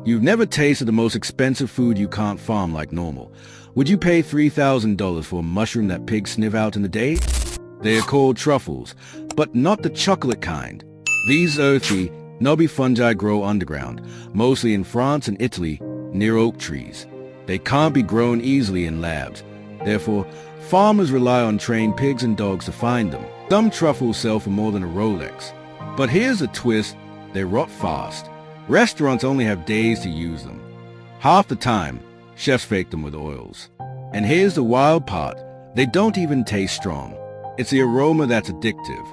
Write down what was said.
You've never tasted the most expensive food you can't farm like normal. Would you pay $3,000 for a mushroom that pigs sniff out in the day? They are called truffles, but not the chocolate kind. These earthy, knobby fungi grow underground, mostly in France and Italy, near oak trees. They can't be grown easily in labs. Therefore, farmers rely on trained pigs and dogs to find them. Some truffles sell for more than a Rolex. But here's a twist: they rot fast. Restaurants only have days to use them. Half the time, chefs fake them with oils. And here's the wild part: they don't even taste strong. It's the aroma that's addictive.